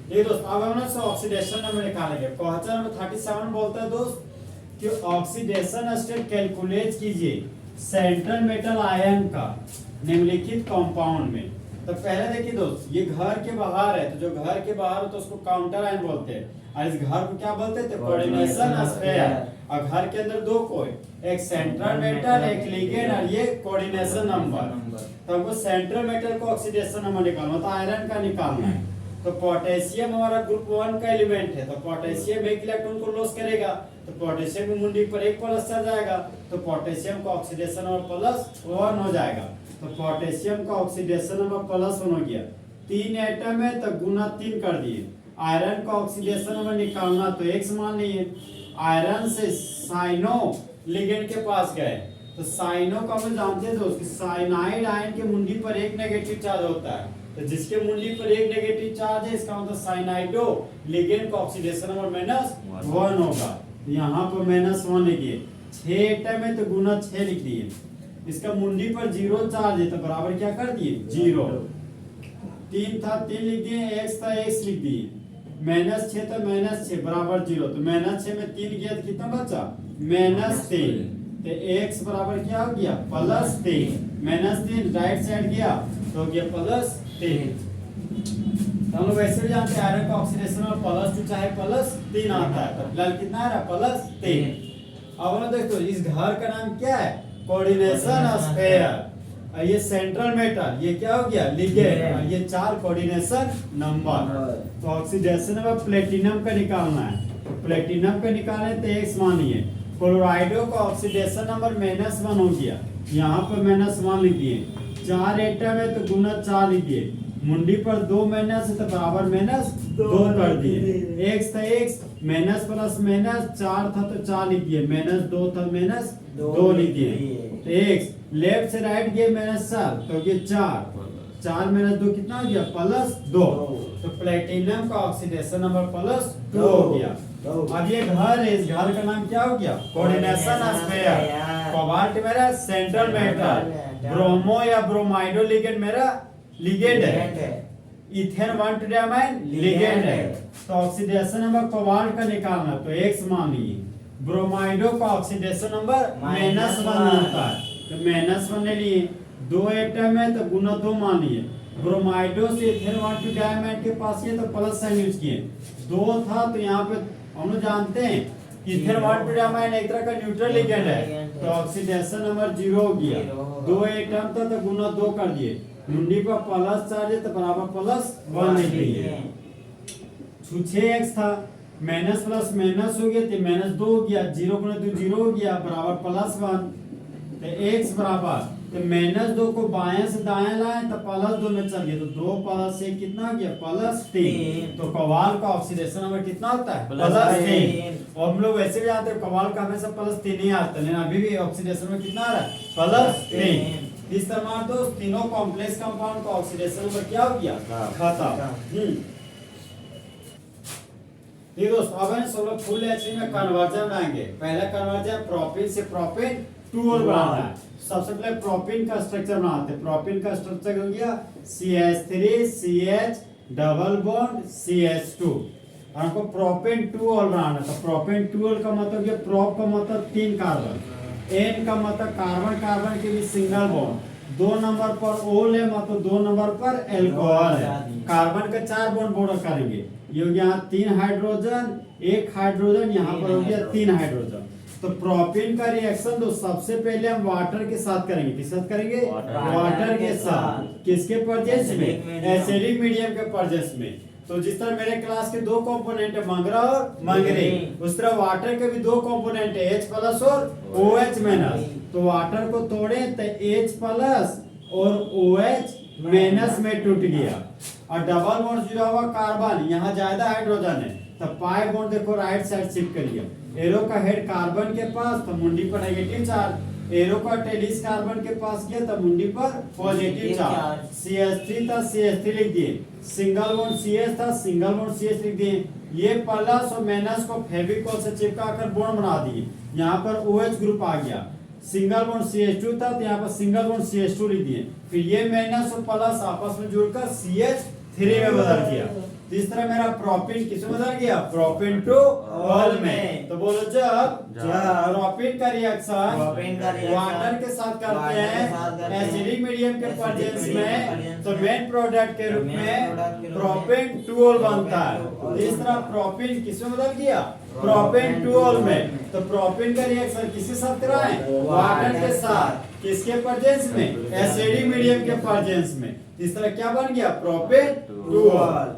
ये दोस्त अब हम लोग ऑक्सीडेशन नंबर निकालेंगे। क्वेश्चन नंबर 37 बोलता है दोस्त कि ऑक्सीडेशन स्टेट कैलकुलेट कीजिए सेंट्रल मेटल आयन का निम्नलिखित कंपाउंड में। तो पहले देखिए दोस्त, ये घर के बाहर है, तो जो घर के बाहर हो तो उसको काउंटर आयन बोलते हैं, और इस घर को क्या बोलते थे? Coordination sphere. और घर के अंदर दो कोई, एक सेंट्रल मेटल, एक लिगेंड, और ये कोऑर्डिनेशन नंबर। तो हमको सेंट्रल मेटल को ऑक्सीडेशन नंबर निकालना, तो आयरन का निकालना है। तो पोटेशियम हमारा ग्रुप 1 का एलिमेंट है, तो पोटेशियम एक इलेक्ट्रॉन को लॉस करेगा, तो पोटेशियम की मुंडी पर एक प्लस चढ़ जाएगा, तो पोटेशियम का ऑक्सीडेशन नंबर +1 हो जाएगा। तो पोटेशियम का ऑक्सीडेशन नंबर +1 हो गया। 3 एटम है तो गुना 3 कर दिए। आयरन का ऑक्सीडेशन नंबर निकालना, तो X मान लिए। आयरन से साइनो लिगेंड के पास गए, तो साइनो को हम जानते हैं दोस्त, साइनाइड आयन के मुंडी पर एक नेगेटिव चार्ज होता है, तो जिसके मुंडी पर एक नेगेटिव चार्ज है इसका मतलब साइनाइडो लिगेंड का ऑक्सीडेशन नंबर -1 होगा। तो यहाँ पर -1 लिखिए। 6 एटम है तो गुना 6 लिख दिए। इसका मुंडी पर 0 चार्ज है तो बराबर क्या कर दिए? 0। 3 था 3 लिख दिए, x था x लिख दिए। -6 था -6 बराबर 0, तो -6 में 3 गया तो कितना बचा? -3। तो x बराबर क्या हो गया? +3। -3 राइट साइड गया तो हो गया +3। तो हम लोग वैसे भी जानते हैं आयरन का ऑक्सीडेशन और +2 चाहे +3 आता है, तो फिलहाल कितना आ रहा? +3। अब हम देखो इस घर का नाम क्या है? Coordination sphere. ये सेंट्रल मेटल, ये क्या हो गया? लिगेंड, और ये 4 कोऑर्डिनेशन नंबर। तो ऑक्सीडेशन नंबर प्लेटिनम का निकालना है, तो प्लेटिनम का निकाले तो X मानिए। क्लोराइडो का ऑक्सीडेशन नंबर -1 हो गया, यहाँ पर -1 लिख दिए। 4 एटम है तो गुना 4 लिख दिए। मुंडी पर 2 माइनस है तो बराबर -2 कर दिए। X था X, माइनस प्लस माइनस 4 था तो 4 लिख दिए, -2 था -2 लिख दिए। तो X लेफ्ट से राइट गए -4, तो ये 4 -2 कितना हो गया? +2। तो प्लेटिनम का ऑक्सीडेशन नंबर +2 हो गया। अब ये घर है, इस घर का नाम क्या हो गया? Coordination sphere. कोबाल्ट मेरा सेंट्रल मेटल, ब्रोमो या ब्रोमाइडो लिगेंड मेरा लिगेंड है, इथेन 1 डायमाइन लिगेंड है। तो ऑक्सीडेशन नंबर कोबाल्ट का निकालना, तो X मान लिए। ब्रोमाइडो का ऑक्सीडेशन नंबर -1 होता है, तो -1 ले लिए। 2 एटम है तो गुना 2 मान लिए। ब्रोमाइडो से इथेन 1 डायमाइन के पास ये तो प्लस साइन यूज किए। 2 था तो यहाँ पे हम लोग जानते हैं इथेन 1 डायमाइन एक तरह का न्यूट्रल लिगेंड है, तो ऑक्सीडेशन नंबर 0 हो गया। 2 एटम था तो गुना 2 कर दिए। मुंडी पर प्लस चार्ज है तो बराबर +1 लिख दिए। 6x था, माइनस प्लस माइनस हो गया तो -2 हो गया। 0 गुना 2 0 हो गया, बराबर +1। तो x बराबर, तो -2 को बाएं से दाएं लाए तो +2 में चल गया, तो 2 + 1 कितना हो गया? +3। तो कोबाल्ट का ऑक्सीडेशन नंबर कितना होता है? +3। और हम लोग वैसे भी जानते हैं कोबाल्ट का हमेशा +3 ही आता है, लेकिन अभी भी ऑक्सीडेशन में कितना आ रहा है? +3। इस तरह दोस्त तीनों कॉम्प्लेक्स कंपाउंड का ऑक्सीडेशन नंबर क्या हो गया? खत्म। ये दोस्त अब हम सब लोग फुल एचसी में कन्वर्जन बनाएंगे। पहला कन्वर्जन प्रोपिन से प्रोपिन 2 बनाना है। सबसे पहले प्रोपिन का स्ट्रक्चर बनाते हैं। प्रोपिन का स्ट्रक्चर हो गया CH3 CH double bond CH2, और हमको प्रोपिन 2 बनाना है। तो प्रोपिन 2 का मतलब ये प्रोप का मतलब 3 कार्बन, N का मतलब कार्बन कार्बन के बीच सिंगल बॉन्ड, 2 नंबर पर ओल है मतलब 2 नंबर पर एल्कोहल है। कार्बन का 4 बॉन्ड बोर्ड करेंगे। ये हो गया 3 हाइड्रोजन, 1 हाइड्रोजन, यहाँ पर हो गया 3 हाइड्रोजन। तो प्रोपिन का रिएक्शन तो सबसे पहले हम वाटर के साथ करेंगे। किस साथ करेंगे? वाटर के साथ। किसके प्रेजेंस में? एसिडिक मीडियम के प्रेजेंस में। तो जिस तरह मेरे क्लास के 2 कंपोनेंट है मंगरा और मंगरे, उस तरह वाटर के भी 2 कंपोनेंट है H+ और OH-। तो वाटर को तोड़े तो H+ और OH- में टूट गया, और डबल बॉन्ड जुड़ा हुआ कार्बन, यहाँ ज्यादा हाइड्रोजन है तो पाई बॉन्ड देखो राइट साइड शिफ्ट करिए। एरो का हेड कार्बन के पास तो मुंडी पर नेगेटिव चार्ज, एरो का टेलिस कार्बन के पास गया तो मुंडी पर पॉजिटिव चार्ज। CH3 था CH3 लिख दिए, सिंगल बॉन्ड CH था सिंगल बॉन्ड CH लिख दिए। ये प्लस और माइनस को फेविकोल से चिपका कर बॉन्ड बना दिए, यहाँ पर OH ग्रुप आ गया। सिंगल बॉन्ड CH2 था तो यहाँ पर सिंगल बॉन्ड CH2 लिख दिए। फिर ये माइनस और प्लस आपस में जुड़कर CH 3 में बदल गया। तीसरा मेरा प्रोपिन किसमें बदल गया? प्रोपिन टू ऑल में। तो बोलो जब प्रोपिन का रिएक्शन वाटर के साथ करते हैं एसिडिक मीडियम के प्रेजेंस में, तो मेन प्रोडक्ट के रूप में प्रोपिन टू ऑल बनता है। तीसरा प्रोपिन किसमें बदल गया? प्रोपिन टू ऑल में। तो प्रोपिन का रिएक्शन किसके साथ कराएं? वाटर के साथ। किसके प्रेजेंस में? एसिडिक मीडियम के प्रेजेंस में। तीसरा क्या बन गया? प्रोपिन टू ऑल।